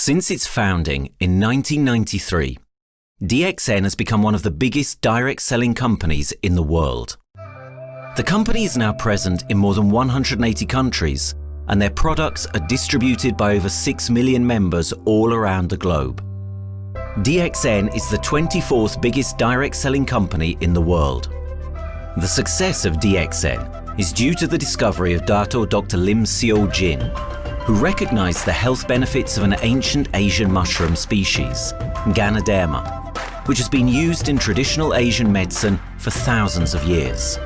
Since its founding in 1993, DXN has become one of the biggest direct selling companies in the world. The company is now present in more than 180 countries, and their products are distributed by over 6 million members all around the globe. DXN is the 24th biggest direct selling company in the world. The success of DXN is due to the discovery of Dr. Lim Seo Jin, who recognized the health benefits of an ancient Asian mushroom species, Ganoderma, which has been used in traditional Asian medicine for thousands of years.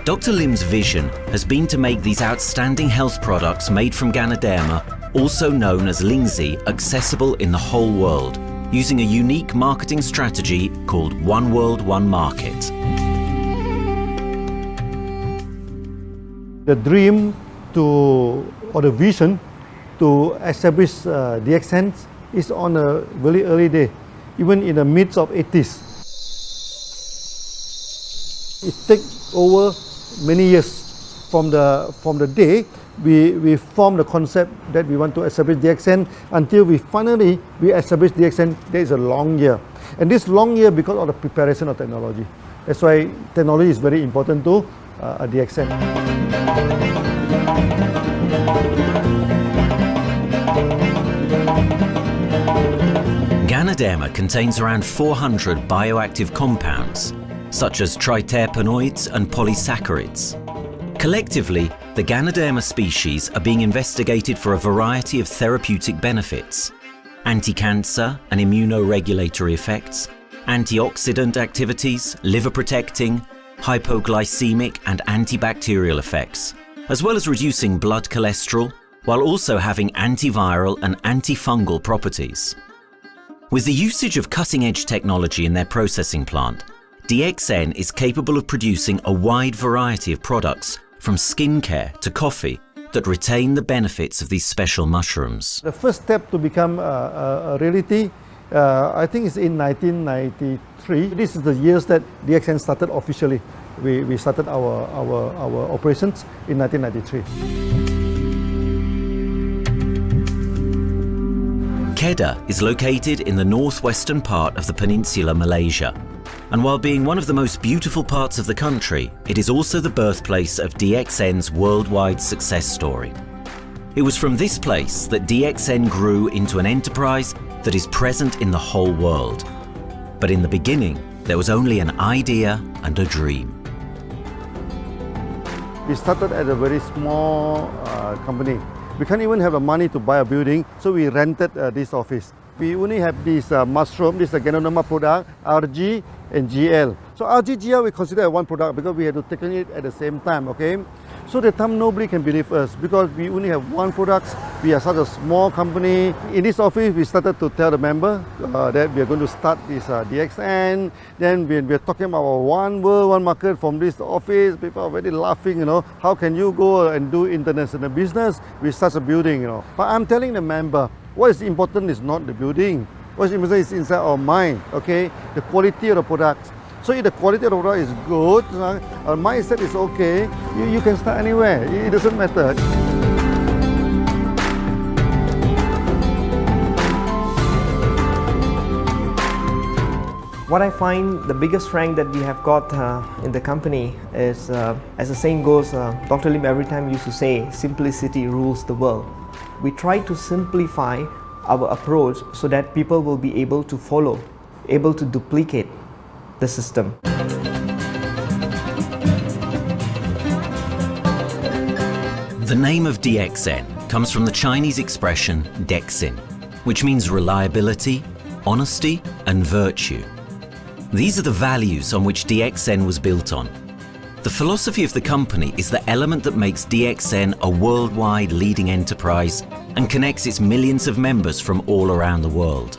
Dr. Lim's vision has been to make these outstanding health products made from Ganoderma, also known as Lingzi, accessible in the whole world, using a unique marketing strategy called One World, One Market. The dream or the vision to establish DXN is on a very early day, even in the midst of 80s. It takes over many years from the day we formed the concept that we want to establish DXN until we finally establish DXN. There is a long year, and this long year because of the preparation of technology. That's why technology is very important to DXN. Ganoderma contains around 400 bioactive compounds, such as triterpenoids and polysaccharids. Collectively, the Ganoderma species are being investigated for a variety of therapeutic benefits: anti-cancer and immunoregulatory effects, antioxidant activities, liver protecting, hypoglycemic and antibacterial effects, as well as reducing blood cholesterol, while also having antiviral and antifungal properties. With the usage of cutting-edge technology in their processing plant, DXN is capable of producing a wide variety of products, from skincare to coffee, that retain the benefits of these special mushrooms. The first step to become a reality, I think, is in 1993. This is the years that DXN started officially. We started our operations in 1993. Kedah is located in the northwestern part of the peninsula Malaysia. And while being one of the most beautiful parts of the country, it is also the birthplace of DXN's worldwide success story. It was from this place that DXN grew into an enterprise that is present in the whole world. But in the beginning, there was only an idea and a dream. We started at a very small company. We can't even have the money to buy a building, so we rented this office. We only have this mushroom, this is a Ganoderma product, RG and GL. So RG, GL we consider as one product because we had to take it at the same time, okay? So the time nobody can believe us because we only have one product. We are such a small company. In this office, we started to tell the member that we are going to start this DXN. Then we are talking about one world, one market from this office. People are very laughing, how can you go and do international business with such a building, But I'm telling the member, what is important is not the building. What is important is inside our mind, okay? The quality of the product. So if the quality of the product is good, our mindset is okay, you can start anywhere. It doesn't matter. What I find the biggest strength that we have got in the company is, as the saying goes, Dr. Lim every time used to say, simplicity rules the world. We try to simplify our approach so that people will be able to follow, able to duplicate the system. The name of DXN comes from the Chinese expression DXN, which means reliability, honesty, and virtue. These are the values on which DXN was built on. The philosophy of the company is the element that makes DXN a worldwide leading enterprise and connects its millions of members from all around the world.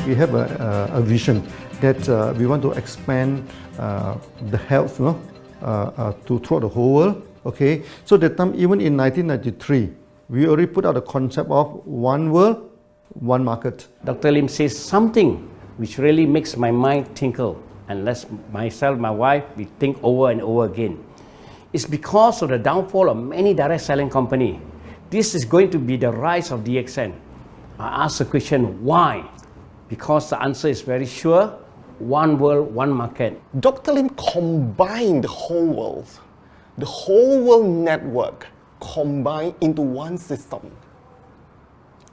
We have a vision that we want to expand the health to throughout the whole world. Okay, so that time, even in 1993, we already put out the concept of one world, one market. Dr. Lim says something which really makes my mind tinkle, and lets myself, my wife, we think over and over again. It's because of the downfall of many direct selling companies. This is going to be the rise of DXN. I ask the question, why? Because the answer is very sure, one world, one market. Dr. Lim combined the whole world network combined into one system.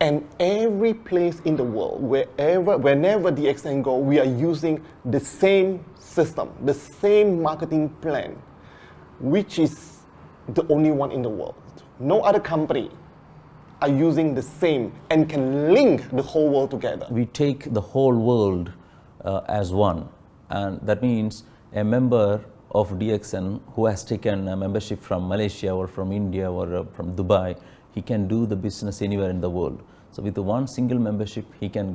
And every place in the world, whenever DXN go, we are using the same system, the same marketing plan, which is the only one in the world. No other company are using the same and can link the whole world together. We take the whole world as one, and that means a member of DXN who has taken a membership from Malaysia or from India or from Dubai, he can do the business anywhere in the world. So with the one single membership, he can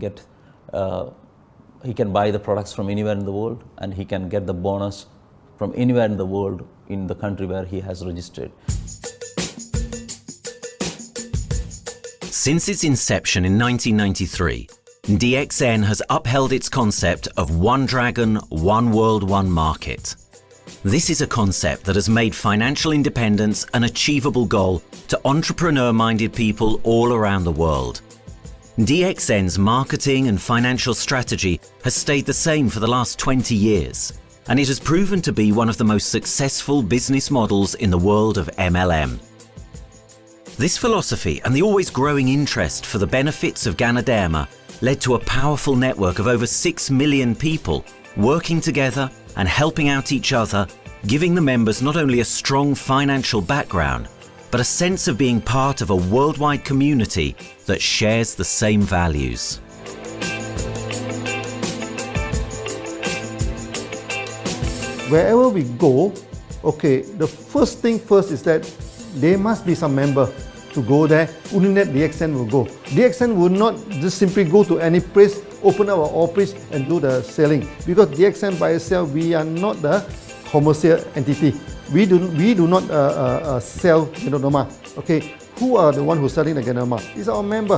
buy the products from anywhere in the world, and he can get the bonus from anywhere in the world in the country where he has registered. Since its inception in 1993, DXN has upheld its concept of one dragon, one world, one market. This is a concept that has made financial independence an achievable goal to entrepreneur-minded people all around the world. DXN's marketing and financial strategy has stayed the same for the last 20 years, and it has proven to be one of the most successful business models in the world of MLM. This philosophy and the always growing interest for the benefits of Ganoderma led to a powerful network of over 6 million people working together and helping out each other, giving the members not only a strong financial background, but a sense of being part of a worldwide community that shares the same values. Wherever we go, okay, the first thing first is that there must be some member to go there. Only that DXN will go. DXN will not just simply go to any place, open our office and do the selling. Because DXN by itself, we are not the commercial entity. We do not sell Ganoderma. Okay, who are the one who's selling the Ganoderma? It's our member.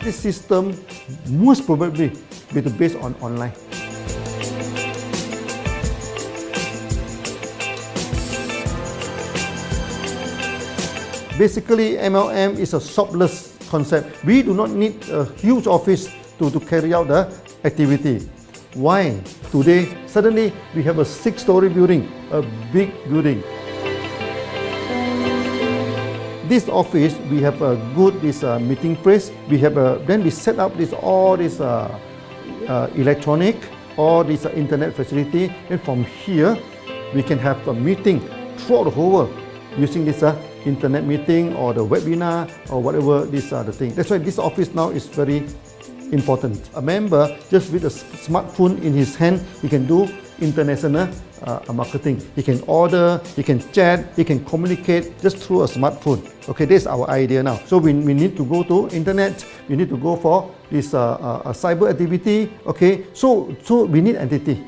This system most probably will be based on online. Basically, MLM is a shopless concept. We do not need a huge office to carry out the activity. Why? Today, suddenly we have a 6-story building, a big building. This office, we have a good meeting place. We have then we set up all this electronic, all this internet facility, and from here we can have a meeting throughout the whole world using this internet meeting or the webinar or whatever these are the things. That's why this office now is very important. A member, just with a smartphone in his hand, he can do international marketing. He can order, he can chat, he can communicate just through a smartphone. Okay, that's our idea now. So we need to go to internet, we need to go for this cyber activity. Okay, so we need entity.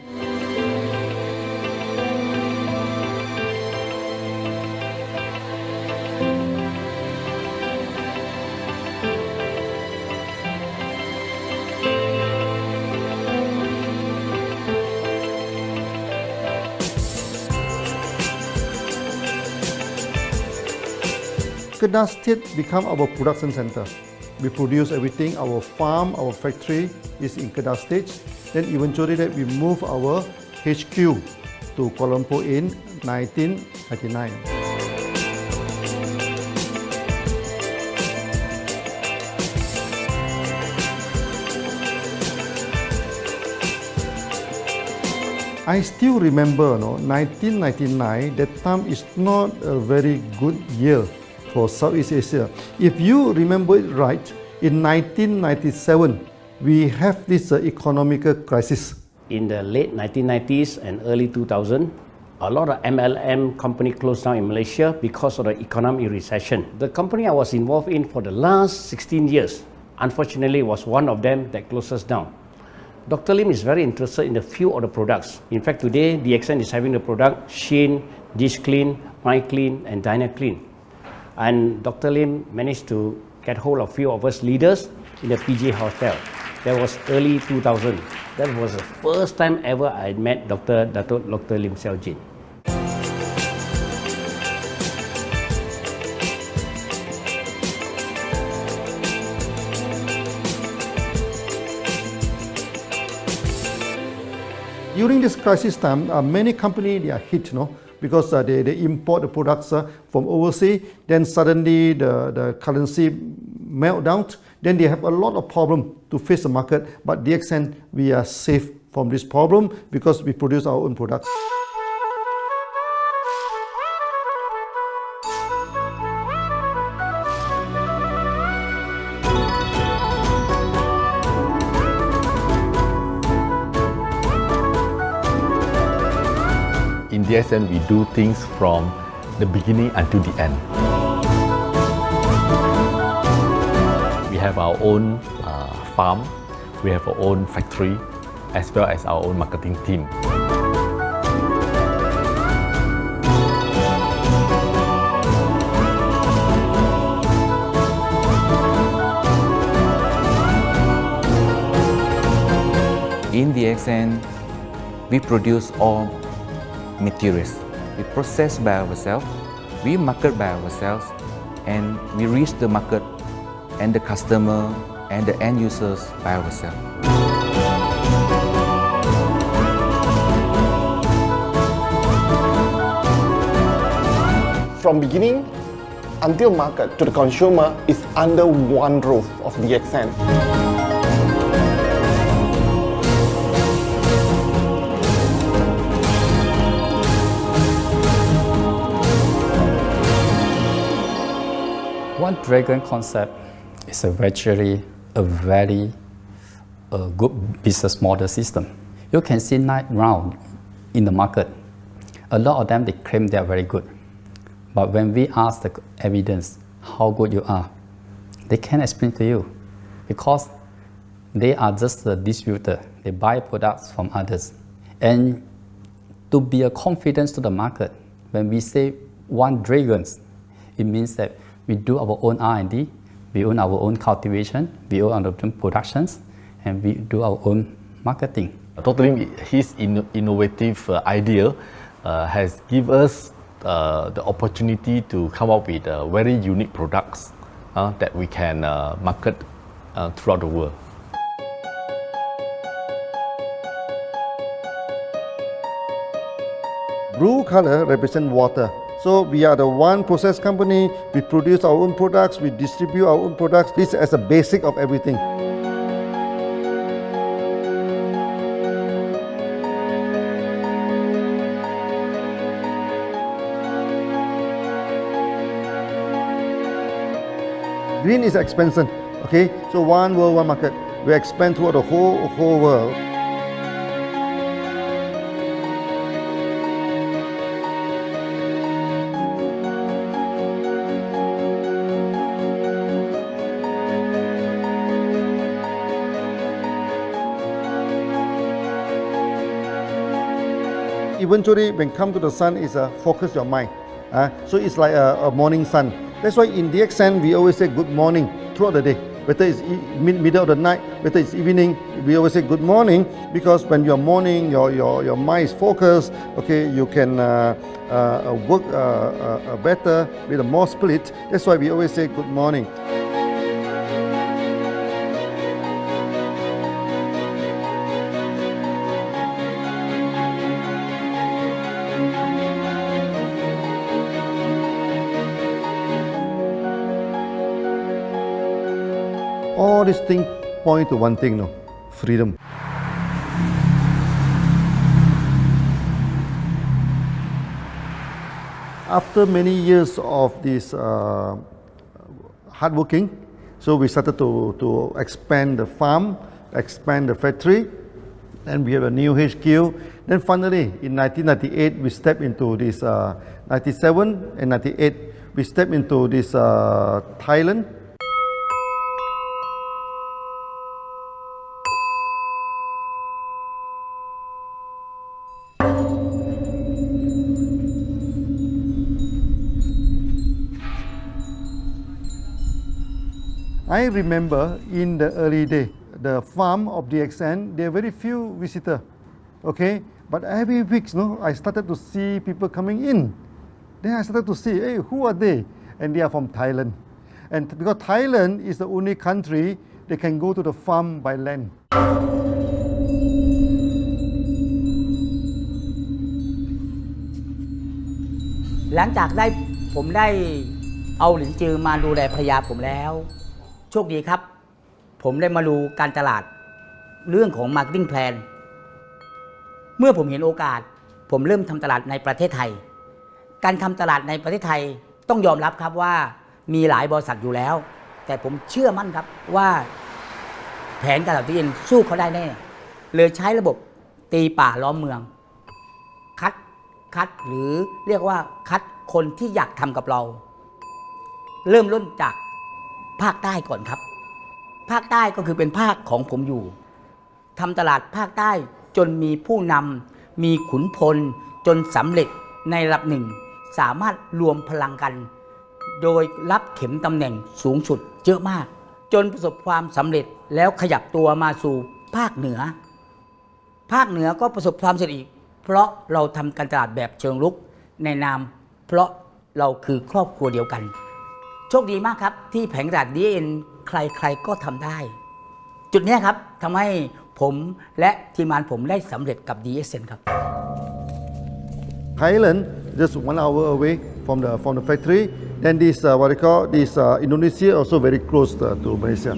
Kedah State become our production center. We produce everything. Our farm, our factory is in Kedah State. Then eventually that we move our HQ to Kuala Lumpur in 1999. I still remember, 1999, that time is not a very good year for Southeast Asia. If you remember it right, in 1997, we have this economic crisis. In the late 1990s and early 2000, a lot of MLM company closed down in Malaysia because of the economic recession. The company I was involved in for the last 16 years, unfortunately, was one of them that closes down. Dr. Lim is very interested in a few of the products. In fact, today, DXN is having the product Sheen, Dish Clean, My Clean, and Deiner Clean. And Dr. Lim managed to get hold of a few of us leaders in the PJ Hotel. That was early 2000. That was the first time ever I met Dr. Lim Xiaojin. During this crisis time, many companies they are hit, because they import the products from overseas. Then suddenly the currency melt down. Then they have a lot of problem to face the market. But DXN, we are safe from this problem because we produce our own products. In DXN, we do things from the beginning until the end. We have our own farm, we have our own factory, as well as our own marketing team. In DXN, we produce all materials. We process by ourselves, we market by ourselves, and we reach the market and the customer and the end users by ourselves. From beginning until market to the consumer is under one roof of DXN. One dragon concept is a very good business model system. You can see 9 rounds in the market. A lot of them they claim they are very good, but when we ask the evidence how good you are, they can't explain to you because they are just a distributor. They buy products from others, and to be a confidence to the market, when we say one dragons, it means that we do our own R&D, we own our own cultivation, we own our own productions, and we do our own marketing. Totally, his innovative idea has given us the opportunity to come up with very unique products that we can market throughout the world. Blue color represents water. So we are the one process company, we produce our own products, we distribute our own products. This is the basic of everything. Green is expansion, okay? So one world, one market. We expand throughout the whole world. Eventually, when come to the sun, is focus your mind. So it's like a morning sun. That's why in DXN, we always say good morning throughout the day. Whether it's middle of the night, whether it's evening, we always say good morning because when you're morning, your mind is focused. Okay, you can work better with a more spirit. That's why we always say good morning. All these things point to one thing, freedom. After many years of this hard working, so we started to expand the farm, expand the factory, and we have a new HQ. Then finally, in 1998, we stepped into this, 97 and 98, we stepped into this Thailand. I remember in the early day, the farm of DXN, there are very few visitors, okay? But every week, I started to see people coming in. Then I started to see, hey, who are they? And they are from Thailand. And because Thailand is the only country they can go to the farm by land. หลังจากผมได้เอาหลินจือมาดูแลภรรยาผมแล้ว โชคดีครับ ผมได้มาดูการตลาดเรื่องของ Marketing Plan เมื่อผมเห็นโอกาสผมเริ่มทำตลาดในประเทศไทย การทำตลาดในประเทศไทยต้องยอมรับครับว่ามีหลายบริษัทอยู่แล้ว แต่ผมเชื่อมั่นครับว่าแผนการตลาดที่เอ็นสู้เขาได้แน่เลยใช้ระบบตีป่าล้อมเมืองคัดหรือเรียกว่าคัดคนที่อยากทำกับเราเริ่มต้นจากภาคใต้ก่อนครับภาคใต้ก็คือเป็นภาคของผมอยู่ทำตลาดภาคใต้จนมีผู้นำมีขุนพลจนสำเร็จในระดับหนึ่งสามารถรวมพลังกันโดยรับเข็มตำแหน่งสูงสุดเยอะมากจนประสบความสำเร็จแล้วขยับตัวมาสู่ภาคเหนือก็ประสบความสำเร็จอีกเพราะเราทำการตลาดแบบเชิงรุกในนามเพราะเราคือครอบครัวเดียวกันโชคดีมากครับที่แผงตลาด DXN ใครๆก็ทำได้จุดนี้ครับทำให้ผมและทีมงานผมได้สำเร็จกับ DXN ครับ Thailand just 1 hour away from the factory. Then this what they call this Indonesia also very close to Malaysia.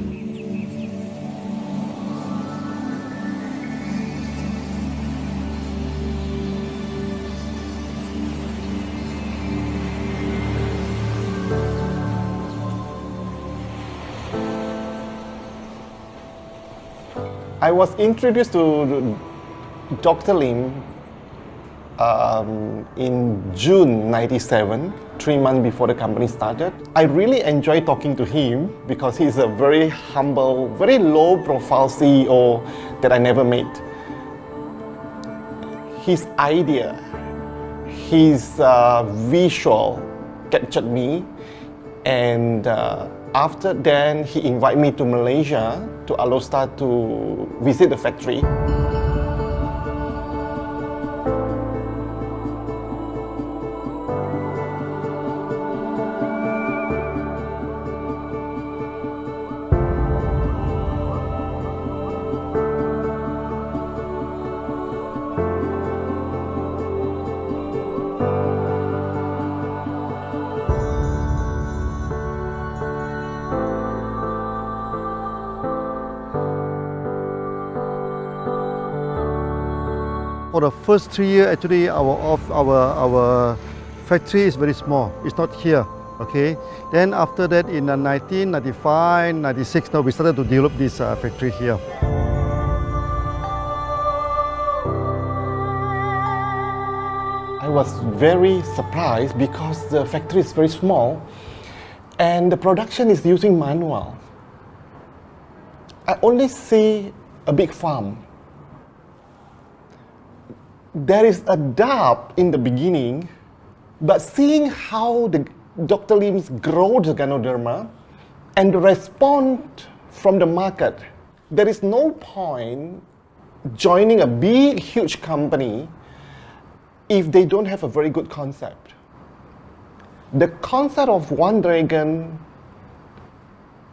I was introduced to Dr. Lim in June '97, 3 months before the company started. I really enjoyed talking to him because he's a very humble, very low-profile CEO that I never met. His idea, his visual captured me, and after then he invited me to Malaysia to Alostar to visit the factory. For the first 3 years, actually, our factory is very small. It's not here, okay? Then after that, in 1995, 96, now we started to develop this factory here. I was very surprised because the factory is very small and the production is using manual. I only see a big farm. There is a doubt in the beginning, but seeing how Dr. Lim's grow the Ganoderma and the response from the market, there is no point joining a big, huge company if they don't have a very good concept. The concept of One Dragon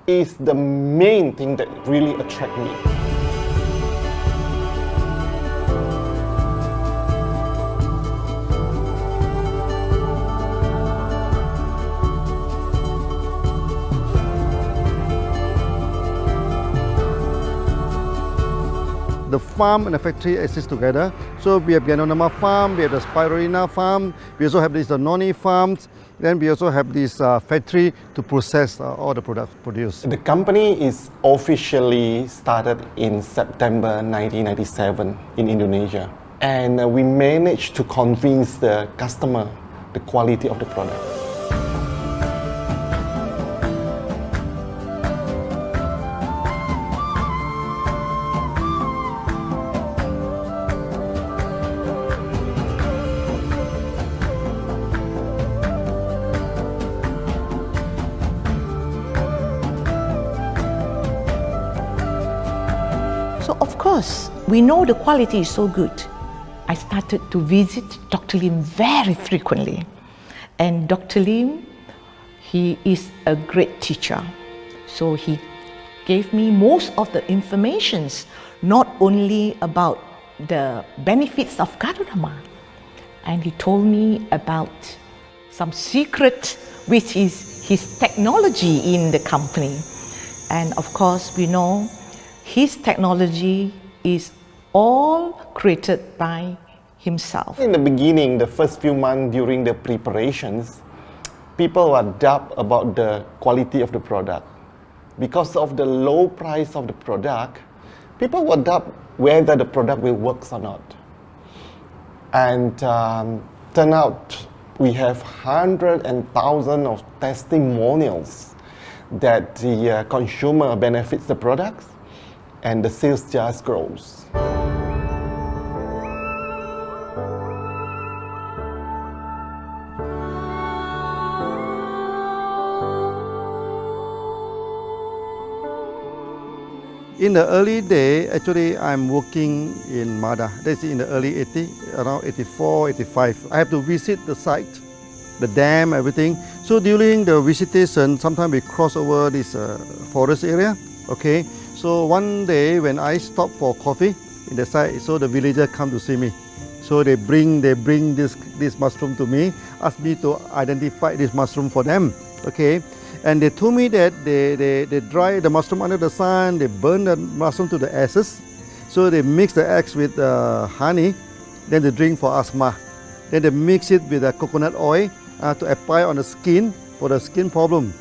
is the main thing that really attracts me. The farm and the factory exist together. So we have Ganoderma farm, we have the Spirulina farm, we also have these noni farms, then we also have this factory to process all the products produced. The company is officially started in September 1997 in Indonesia. And we managed to convince the customer the quality of the product. because we know the quality is so good, I started to visit Dr. Lim very frequently. And Dr. Lim, he is a great teacher. So he gave me most of the informations, not only about the benefits of Gadodama, and he told me about some secret, which is his technology in the company. And of course, we know his technology is all created by himself. In the beginning, the first few months during the preparations, people were doubt about the quality of the product. Because of the low price of the product, people were doubt whether the product will work or not. And turn out we have hundreds and thousands of testimonials that the consumer benefits the products and the sales just grows. In the early day, actually, I'm working in Mada. That's in the early 80s, around 84, 85. I have to visit the site, the dam, everything. So during the visitation, sometimes we cross over this forest area. Okay. So one day when I stop for coffee in the site, so the villager come to see me. So they bring this mushroom to me, ask me to identify this mushroom for them. Okay. And they told me that they dry the mushroom under the sun, they burn the mushroom to the ashes. So they mix the eggs with honey, then they drink for asthma. Then they mix it with coconut oil to apply on the skin for the skin problem.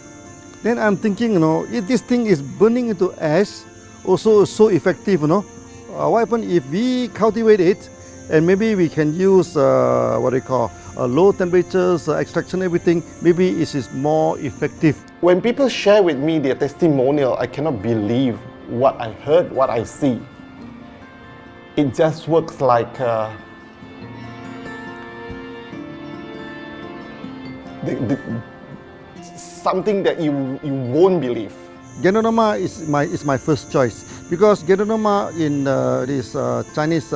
Then I'm thinking, if this thing is burning into ash, also so effective, what happens if we cultivate it and maybe we can use low temperatures, extraction, everything, maybe it is more effective. When people share with me their testimonial, I cannot believe what I heard, what I see. It just works like something that you won't believe. Gadodama is my first choice because Gadodama in this Chinese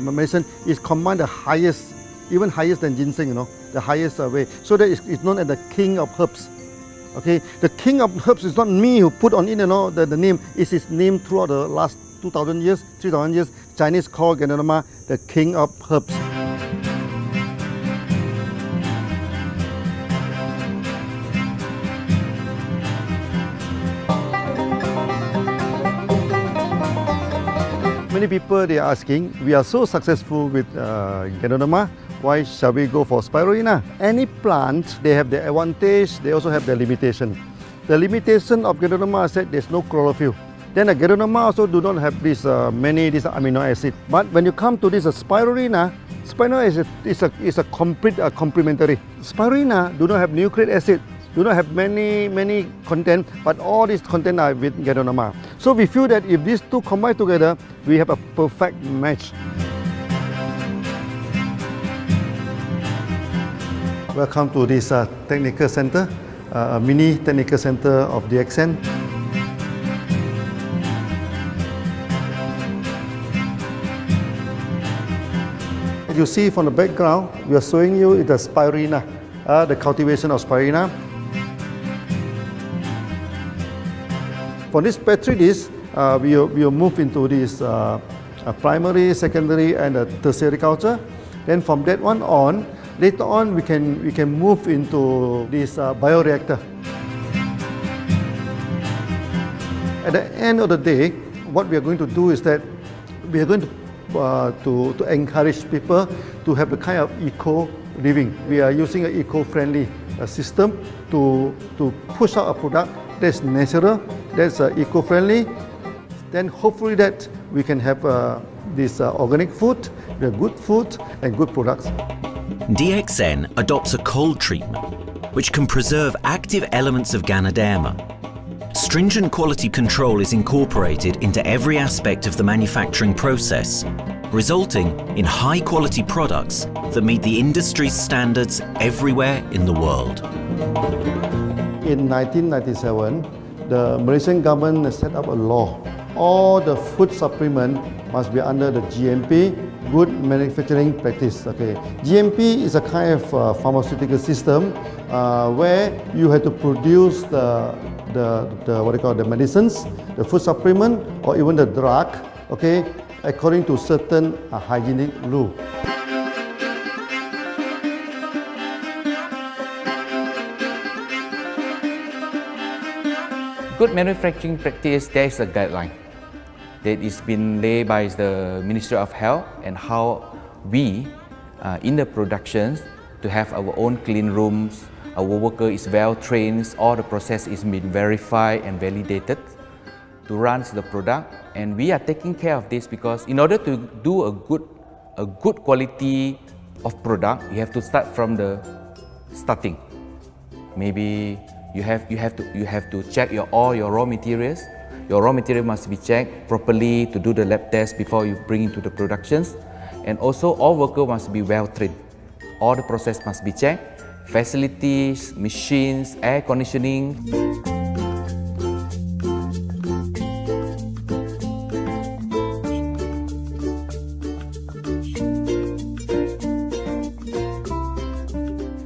medicine is command the highest, even higher than ginseng, the highest way. So that it's known as the king of herbs. Okay, the king of herbs is not me who put on it, the name. It's his name throughout the last 2,000 years, 3,000 years. Chinese call Gadodama the king of herbs. Many people they are asking, we are so successful with Gadodama, why shall we go for spirulina? Any plant, they have their advantage, they also have their limitation. The limitation of Gadodama is that there's no chlorophyll. Then the Gadodama also do not have this many amino acid. But when you come to this spirulina, spirulina is a complete complementary. Spirulina do not have nucleic acid, do not have many content, but all these content are with Gadodama. So we feel that if these two combine together, we have a perfect match. Welcome to this technical center, a mini technical center of DXN. As you see from the background, we are showing you the spirulina, the cultivation of spirulina. For this petri dish, we will move into this primary, secondary, and tertiary culture. Then from that one on, later on we can move into this bioreactor. At the end of the day, what we are going to do is that we are going to encourage people to have the kind of eco living. We are using an eco-friendly system to push out a product that's natural, that's eco-friendly. Then hopefully that we can have this organic food, the good food and good products. DXN adopts a cold treatment which can preserve active elements of Ganoderma. Stringent quality control is incorporated into every aspect of the manufacturing process, resulting in high-quality products that meet the industry's standards everywhere in the world. In 1997, the Malaysian government set up a law all the food supplement must be under the GMP, good manufacturing practice. Okay, GMP is a kind of pharmaceutical system where you have to produce the what you call the medicines, the food supplement, or even the drug. Okay, according to certain hygienic rule. Good manufacturing practice, there is a guideline that is been laid by the Ministry of Health, and how we in the productions to have our own clean rooms, our worker is well trained, all the process is been verified and validated to run the product, and we are taking care of this because in order to do a good quality of product, you have to start from the starting. Maybe you have to check all your raw materials. Your raw material must be checked properly to do the lab test before you bring into the productions. And also all workers must be well trained. All the process must be checked. Facilities, machines, air conditioning.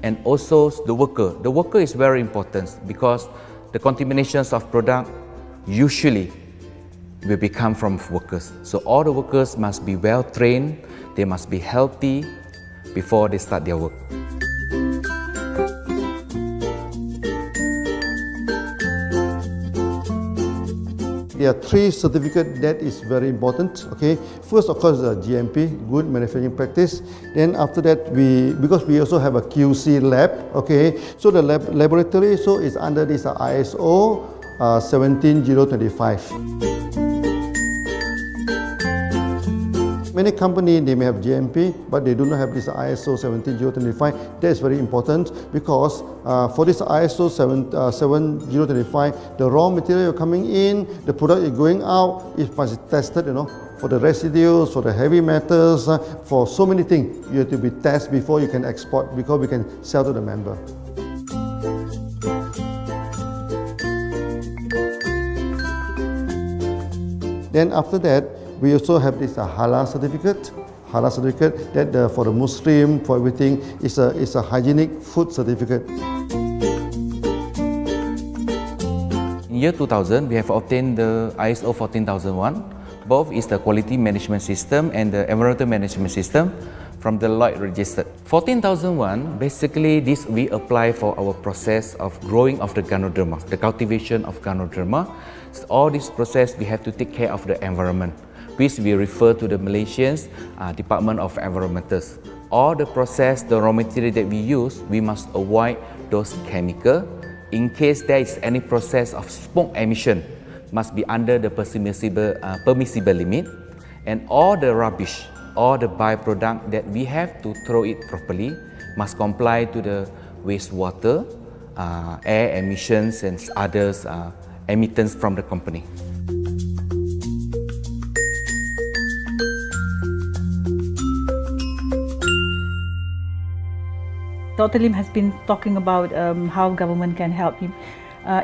And also the worker. The worker is very important because the contaminations of product usually will become from workers. So all the workers must be well trained, they must be healthy before they start their work. There are 3 certificates that is very important. Okay, first of course GMP, good manufacturing practice. Then after that because we also have a QC lab. Okay, so the laboratory so is under this ISO 17025. Many companies they may have GMP, but they do not have this ISO 17025. That is very important because for this ISO 7025, the raw material coming in, the product is going out, it must be tested, for the residues, for the heavy metals, for so many things. You have to be tested before you can export, because we can sell to the member. Then after that, we also have this halal certificate. Halal certificate that for the Muslim, for everything, is a hygienic food certificate. In year 2000, we have obtained the ISO 14001. Both is the quality management system and the environmental management system from the Lloyd registered. 14001, basically this we apply for our process of growing of the Ganoderma, the cultivation of Ganoderma. So all this process we have to take care of the environment, which we refer to the Malaysians Department of Environmentals. All the process, the raw material that we use, we must avoid those chemicals. In case there is any process of smoke emission, must be under the permissible limit, and all the rubbish, all the byproduct that we have to throw it properly must comply to the wastewater, air emissions and others emittance from the company. Dr. Lim has been talking about how government can help him.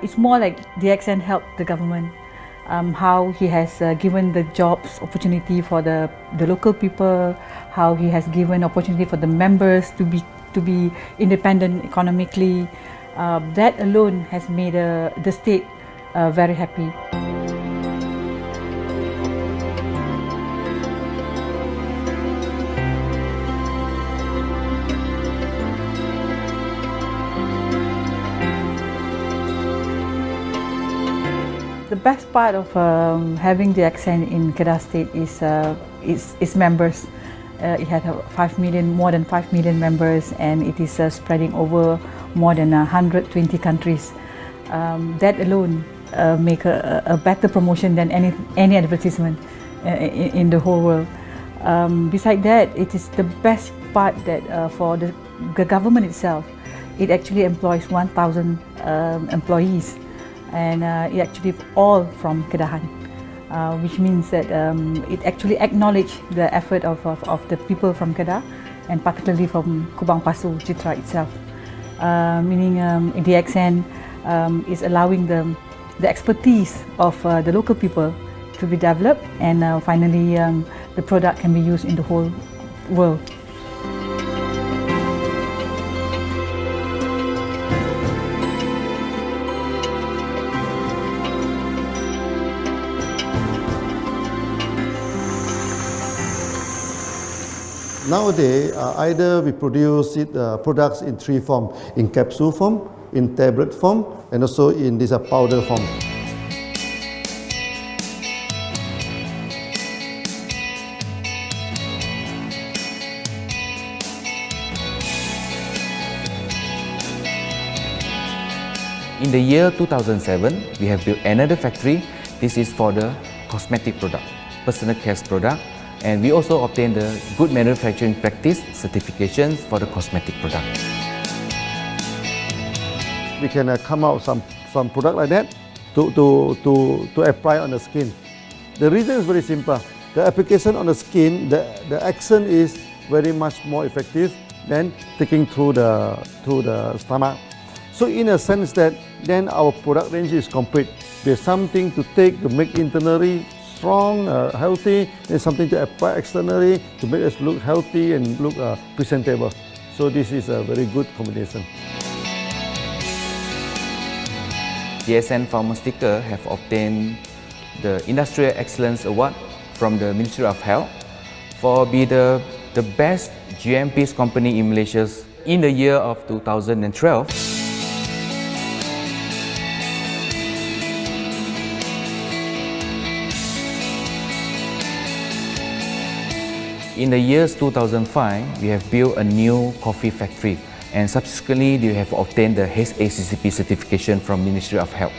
It's more like DXN helped the government, how he has given the jobs opportunity for the local people, how he has given opportunity for the members to be independent economically. That alone has made the state very happy. The best part of having the DXN in Kedah State is its members. It had more than 5 million members, and it is spreading over more than 120 countries. That alone make a better promotion than any advertisement in the whole world. Besides that, it is the best part that for the government itself, it actually employs 1,000 employees. And it actually all from Kedahan, which means that it actually acknowledges the effort of the people from Kedah, and particularly from Kubang Pasu Citra itself. Meaning DXN is allowing the expertise of the local people to be developed, and finally the product can be used in the whole world. Nowadays, either we produce products in three forms: in capsule form, in tablet form, and also in this powder form. In the year 2007, we have built another factory. This is for the cosmetic product, personal care product, and we also obtained the good manufacturing practice certifications for the cosmetic product. We can come out some product like that to apply on the skin. The reason is very simple. The application on the skin, the action is very much more effective than taking through the stomach. So in a sense that then our product range is complete. There's something to take to make internally strong, healthy. There's something to apply externally to make us look healthy and look presentable. So this is a very good combination. DXN Pharmaceutical have obtained the Industrial Excellence Award from the Ministry of Health for be the best GMP company in Malaysia in the year of 2012. In the years 2005, we have built a new coffee factory, and subsequently we have obtained the HACCP certification from Ministry of Health.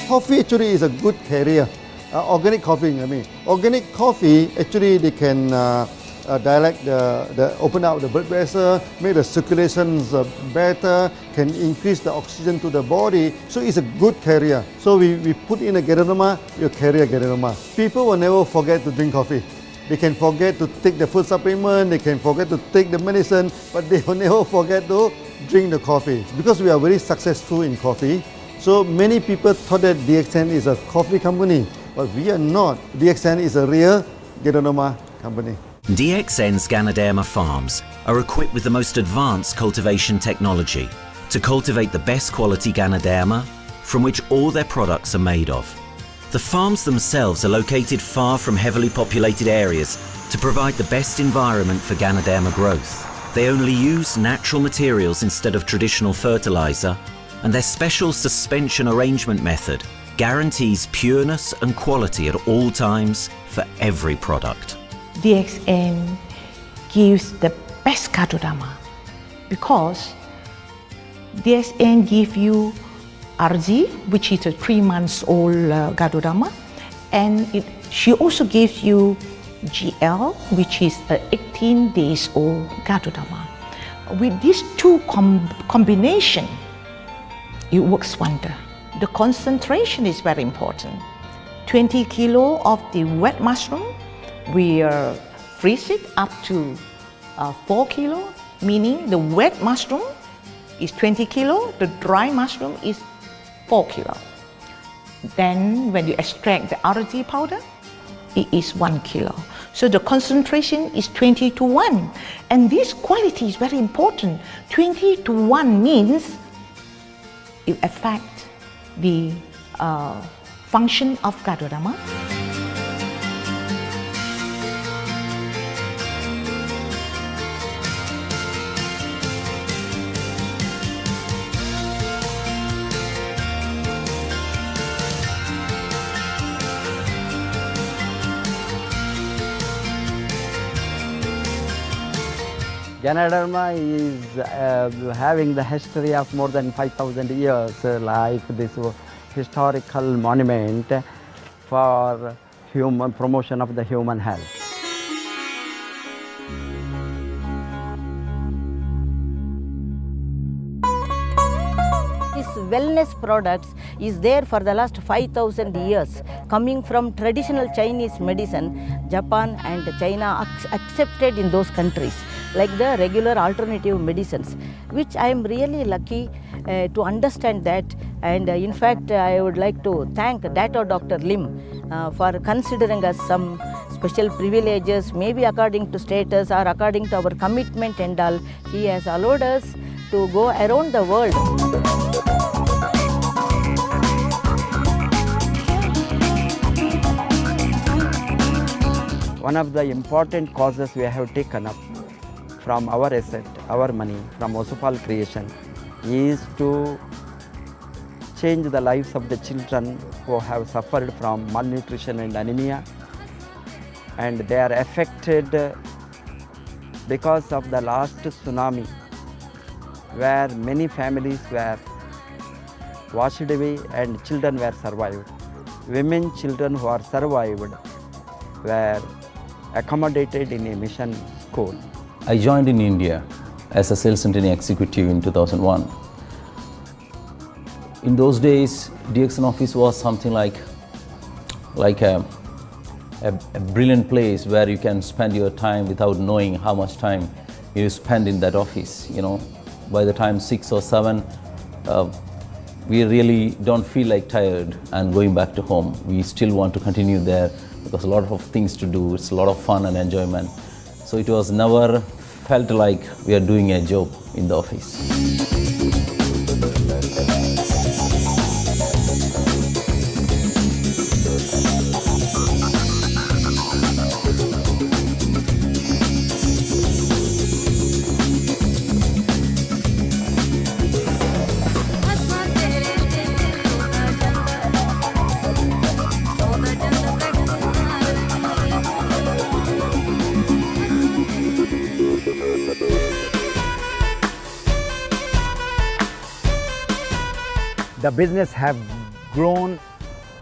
Coffee actually is a good carrier. Organic coffee, Organic coffee, actually they can open up the blood vessel, make the circulations better, can increase the oxygen to the body. So it's a good carrier. So we put in a geronoma, you carry a geronoma. People will never forget to drink coffee. They can forget to take the food supplement, they can forget to take the medicine, but they will never forget to drink the coffee. Because we are very successful in coffee, so many people thought that DXN is a coffee company, but we are not. DXN is a real geronoma company. DXN's Ganoderma farms are equipped with the most advanced cultivation technology to cultivate the best quality Ganoderma from which all their products are made of. The farms themselves are located far from heavily populated areas to provide the best environment for Ganoderma growth. They only use natural materials instead of traditional fertilizer, and their special suspension arrangement method guarantees pureness and quality at all times for every product. DXN gives the best Ganoderma because DXN gives you RZ, which is a 3 months old Ganoderma, and she also gives you GL, which is a 18 days old Ganoderma. With these two combination, it works wonder. The concentration is very important. 20 kilo of the wet mushroom, we freeze it up to 4 kilo, meaning the wet mushroom is 20 kilo, the dry mushroom is 4 kilo. Then when you extract the RZ powder, it is 1 kilo. So the concentration is 20 to 1. And this quality is very important. 20 to 1 means it affects the function of Ganoderma. Ganoderma is having the history of more than 5,000 years, like this historical monument for human promotion of the human health. This wellness products is there for the last 5,000 years, coming from traditional Chinese medicine. Japan and China accepted in those countries, like the regular alternative medicines, which I am really lucky to understand that. And in fact, I would like to thank Dr. Lim for considering us some special privileges, maybe according to status or according to our commitment and all. He has allowed us to go around the world. One of the important causes we have taken up from our asset, our money, from Osupal creation, is to change the lives of the children who have suffered from malnutrition and anemia, and they are affected because of the last tsunami, where many families were washed away and children were survived. Women, children who are survived were accommodated in a mission school. I joined in India as a sales and training executive in 2001. In those days, DXN office was something like a brilliant place where you can spend your time without knowing how much time you spend in that office. You know, by the time 6 or 7, we really don't feel like tired and going back to home. We still want to continue there because a lot of things to do. It's a lot of fun and enjoyment. So it was never felt like we are doing a job in the office. The business have grown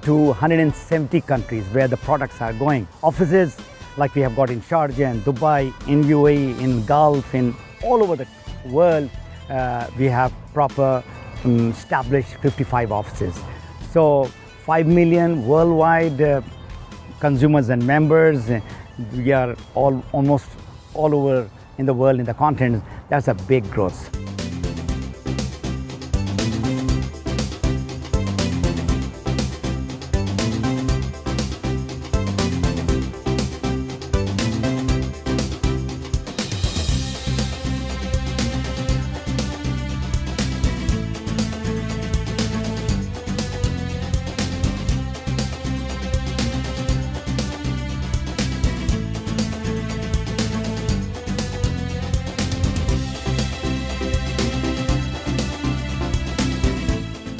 to 170 countries where the products are going. Offices like we have got in Sharjah and Dubai, in UAE, in Gulf, in all over the world, we have proper established 55 offices. So 5 million worldwide consumers and members. We are almost all over in the world, in the continent. That's a big growth.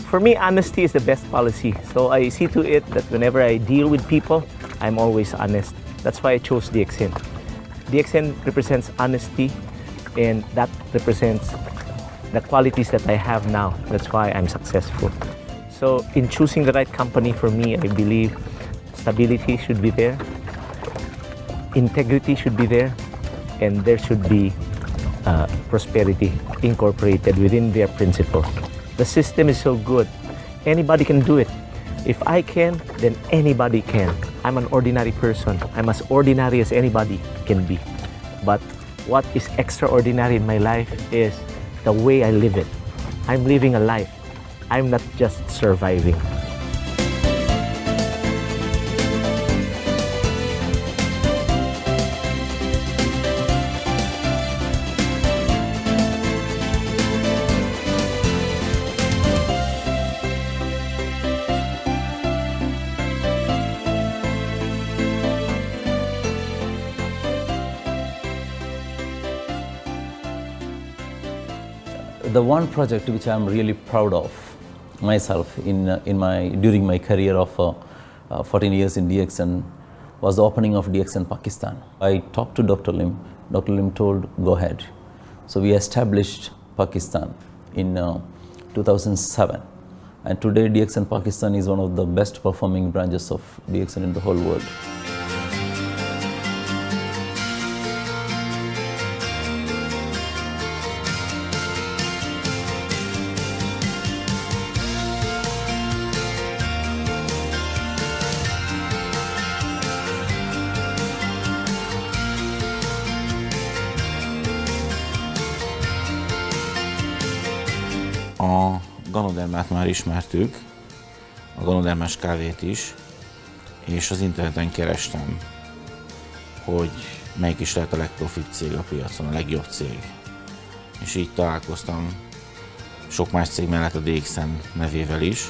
For me, honesty is the best policy. So I see to it that whenever I deal with people, I'm always honest. That's why I chose DXN. DXN represents honesty, and that represents the qualities that I have now. That's why I'm successful. So in choosing the right company for me, I believe stability should be there, integrity should be there, and there should be prosperity incorporated within their principles. The system is so good. Anybody can do it. If I can, then anybody can. I'm an ordinary person. I'm as ordinary as anybody can be. But what is extraordinary in my life is the way I live it. I'm living a life. I'm not just surviving. The one project which I'm really proud of myself during my career of 14 years in DXN was the opening of DXN Pakistan. I talked to Dr. Lim. Dr. Lim told, go ahead. So we established Pakistan in 2007. And today DXN Pakistan is one of the best performing branches of DXN in the whole world. A Ganodermát már ismertük, a Ganodermás kávét is, és az interneten kerestem, hogy melyik is lehet a legprofit cég a piacon, a legjobb cég. És így találkoztam sok más cég mellett a DXN nevével is.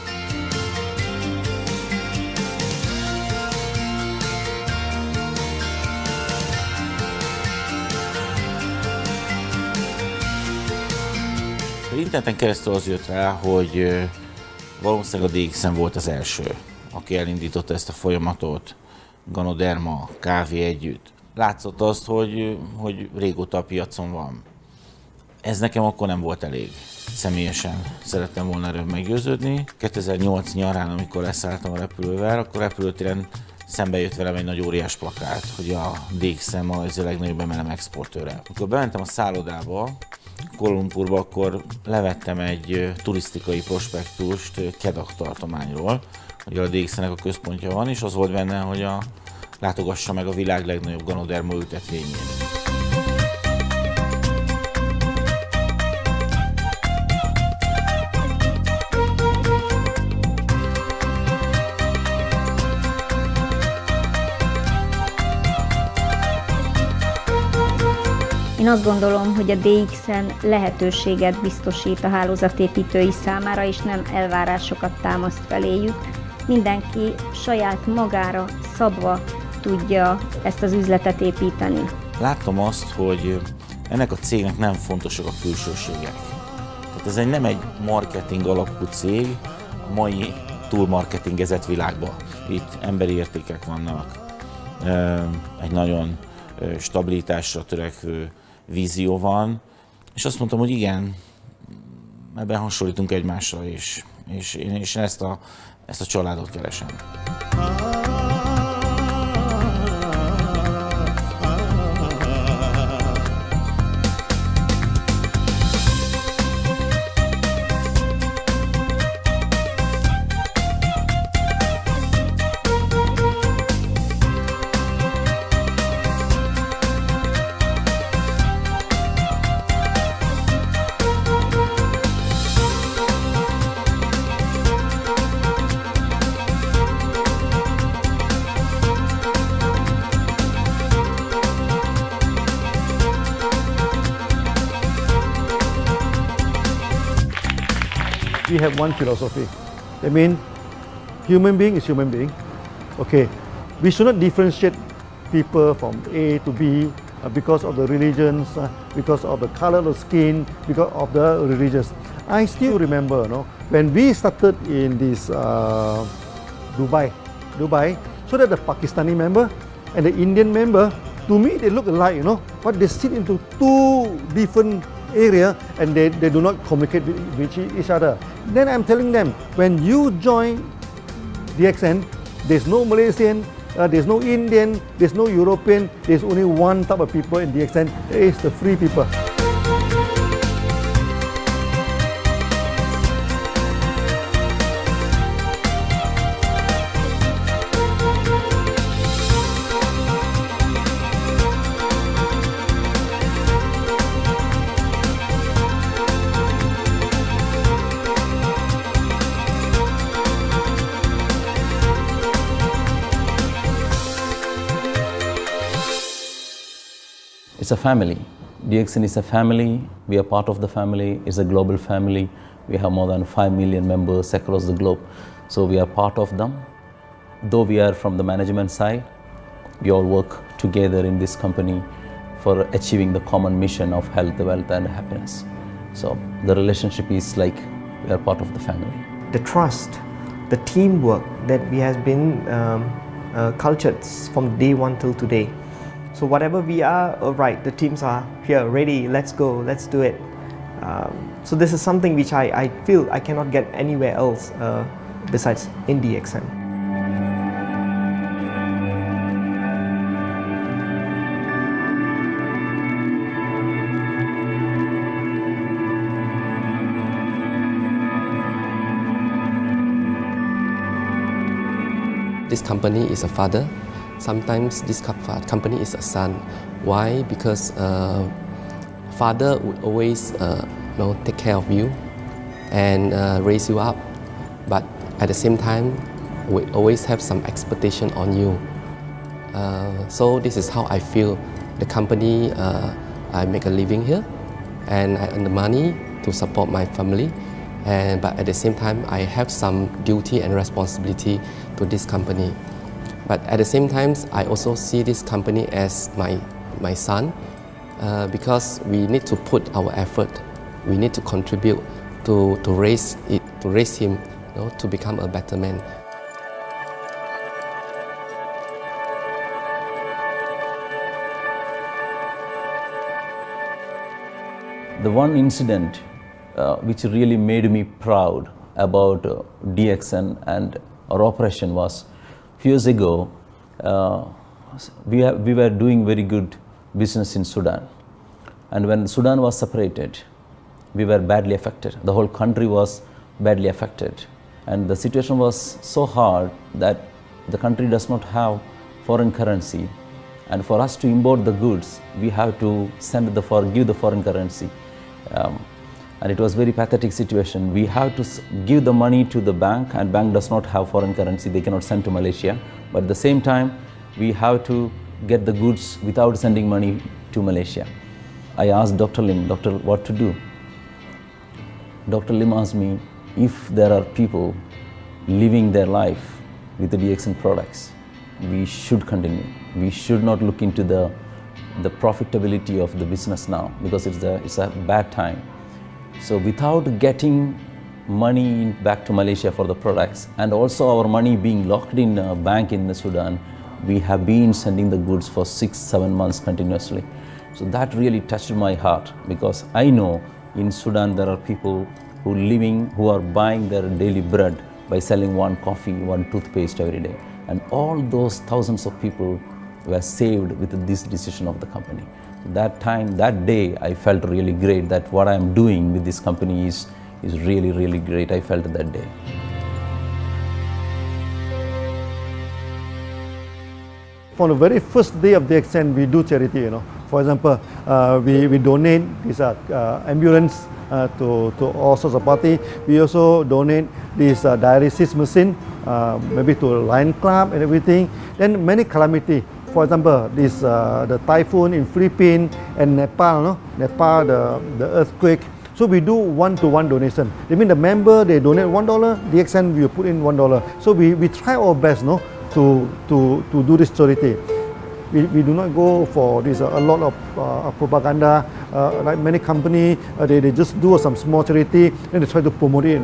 Az interneten keresztül az jött rá, hogy valószínűleg a DXN volt az első, aki elindította ezt a folyamatot, Ganoderma, kávé együtt. Látszott azt, hogy régóta a piacon van. Ez nekem akkor nem volt elég. Személyesen szerettem volna erről meggyőződni. 2008 nyarán, amikor leszálltam a repülővel, akkor repülőtéren szembe jött velem egy nagy óriás plakát, hogy a DXN ma az a legnagyobb MLM exportőre. Amikor bementem a szállodába, Kuala Lumpurba, akkor levettem egy turisztikai prospektust Kedah tartományról, hogy a DXN-nek a központja van, és az volt benne, hogy látogassa meg a világ legnagyobb Ganoderma ültetvényét. Én azt gondolom, hogy a DXN lehetőséget biztosít a hálózatépítői számára, és nem elvárásokat támaszt feléjük. Mindenki saját magára szabva tudja ezt az üzletet építeni. Láttam azt, hogy ennek a cégnek nem fontosak a külsőségek. Tehát ez nem egy marketing alapú cég a mai túlmarketingezett világban. Itt emberi értékek vannak, egy nagyon stabilitásra törekvő vízió van, és azt mondtam, hogy igen, ebben hasonlítunk egymásra, és én ezt a családot keresem. We have one philosophy. I mean, human being is human being. Okay, we should not differentiate people from A to B because of the religions, because of the color of the skin, because of the religions. I still remember, when we started in this Dubai, so that the Pakistani member and the Indian member, to me they look alike, but they sit into two different area and they do not communicate with each other. Then I'm telling them, when you join DXN, there's no Malaysian, there's no Indian, there's no European, there's only one type of people in DXN, it's the free people. It's a family. DXN is a family. We are part of the family. It's a global family. We have more than 5 million members across the globe. So we are part of them. Though we are from the management side, we all work together in this company for achieving the common mission of health, wealth and happiness. So the relationship is like we are part of the family. The trust, the teamwork that we has been cultured from day one till today. So whatever we are, right, the teams are here, ready, let's go, let's do it. So this is something which I feel I cannot get anywhere else besides in DXN. This company is a father. Sometimes this company is a son. Why? Because father would always take care of you, and raise you up. But at the same time, we always have some expectation on you. So this is how I feel. The company, I make a living here, and I earn the money to support my family. But at the same time, I have some duty and responsibility to this company. But at the same time, I also see this company as my son, because we need to put our effort. We need to contribute to raise it, to raise him, to become a better man. The one incident which really made me proud about DXN and our operation was a few years ago. We were doing very good business in Sudan, and when Sudan was separated, we were badly affected. The whole country was badly affected, and the situation was so hard that the country does not have foreign currency, and for us to import the goods, we have to give the foreign currency. And it was very pathetic situation. We have to give the money to the bank, and bank does not have foreign currency. They cannot send to Malaysia. But at the same time, we have to get the goods without sending money to Malaysia. I asked Dr. Lim, doctor, what to do? Dr. Lim asked me, if there are people living their life with the DXN products, we should continue. We should not look into the profitability of the business now, because it's a bad time. So without getting money back to Malaysia for the products, and also our money being locked in a bank in Sudan, we have been sending the goods for 6-7 months continuously. So that really touched my heart, because I know in Sudan there are people who are buying their daily bread by selling one coffee, one toothpaste every day. And all those thousands of people were saved with this decision of the company. That day, I felt really great that what I am doing with this company is really, really great. I felt that day. From the very first day of DXN, we do charity. For example, we donate this ambulance to all sorts of party. We also donate this dialysis machine, maybe to Lion Club and everything. Then many calamity. For example, this the typhoon in Philippines and Nepal, the earthquake. So we do one-to-one donation. I mean, the member, they donate $1, DXN will put in $1. So we try our best, to do this charity. We do not go for this a lot of propaganda, like many companies. They just do some small charity and they try to promote it.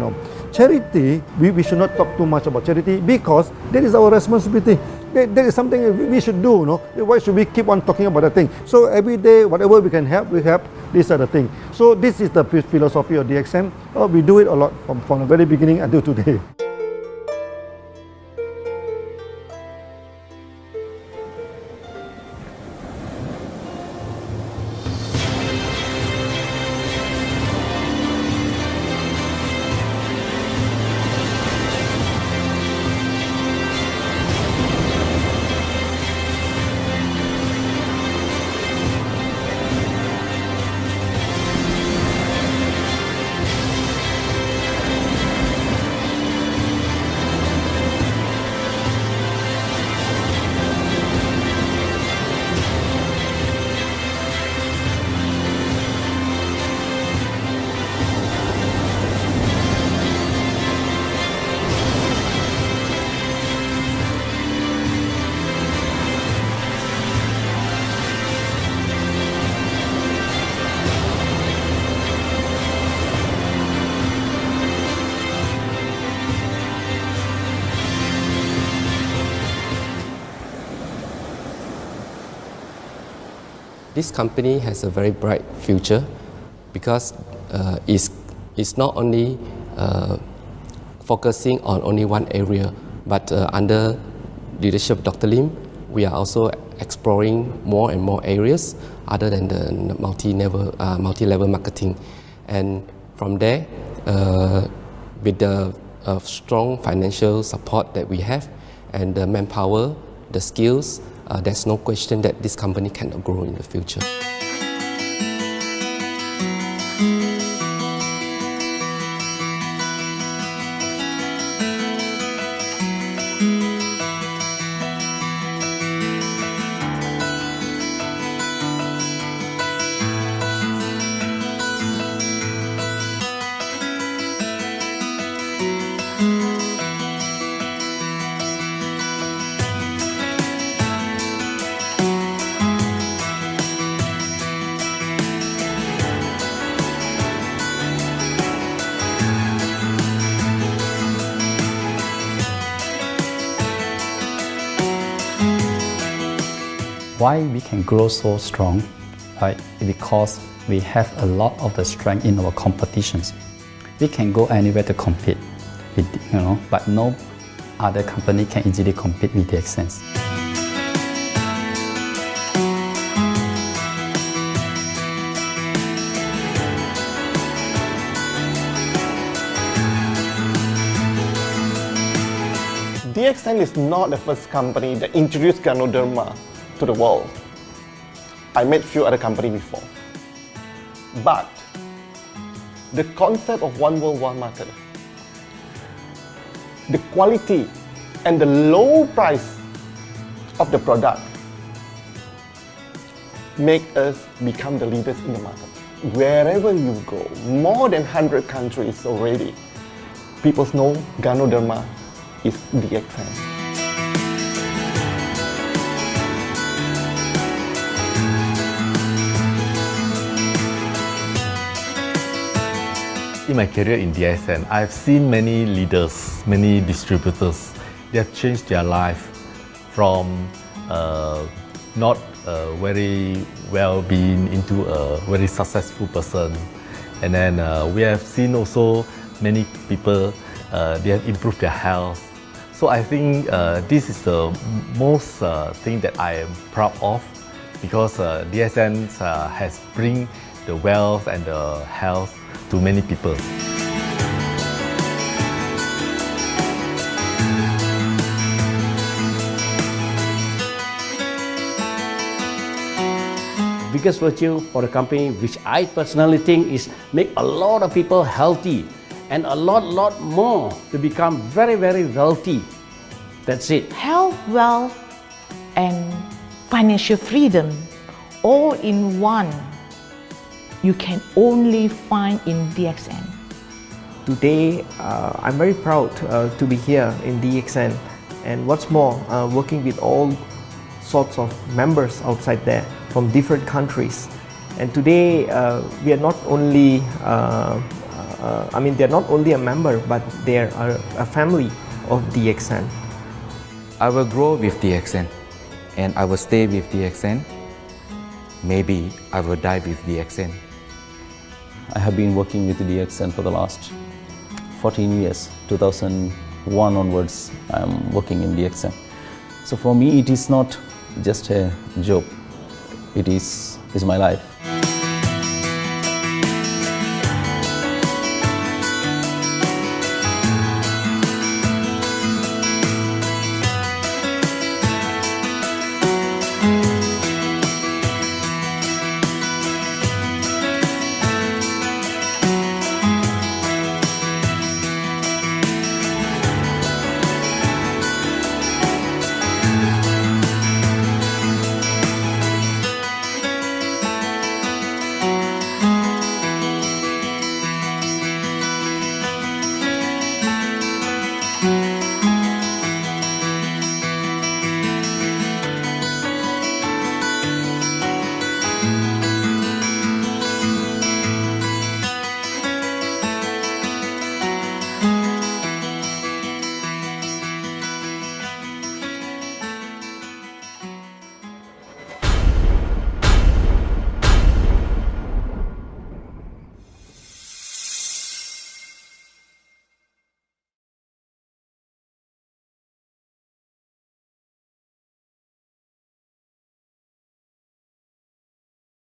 Charity, we should not talk too much about charity, because that is our responsibility. That is something we should do. Why should we keep on talking about that thing? So every day, whatever we can help, we help. These are the things. So this is the philosophy of DXN. We do it a lot from the very beginning until today. This company has a very bright future, because it's not only focusing on only one area, but under leadership of Dr. Lim, we are also exploring more and more areas other than the multi-level marketing. And from there, with the strong financial support that we have and the manpower, the skills, there's no question that this company cannot grow in the future. Why we can grow so strong, right? Because we have a lot of the strength in our competitions. We can go anywhere to compete, with, but no other company can easily compete with DXN. DXN is not the first company that introduced Ganoderma to the world. I met few other companies before. But the concept of one world, one market, the quality and the low price of the product make us become the leaders in the market. Wherever you go, more than 100 countries already, people know Ganoderma is DXN. In my career in DXN, I've seen many leaders, many distributors. They have changed their life from not very well-being into a very successful person. And then we have seen also many people, they have improved their health. So I think this is the most thing that I am proud of, because DXN has bring the wealth and the health to many people. Biggest virtue for the company, which I personally think is make a lot of people healthy and a lot more to become very wealthy. That's it. Health, wealth, and financial freedom all in one. You can only find in DXN. Today, I'm very proud to be here in DXN, and what's more, working with all sorts of members outside there from different countries. And today, we are not only, they're not only a member, but they're a family of DXN. I will grow with DXN, and I will stay with DXN. Maybe I will die with DXN. I have been working with DXN for the last 14 years. 2001 onwards, I am working in DXN. So for me, it is not just a job. It is my life.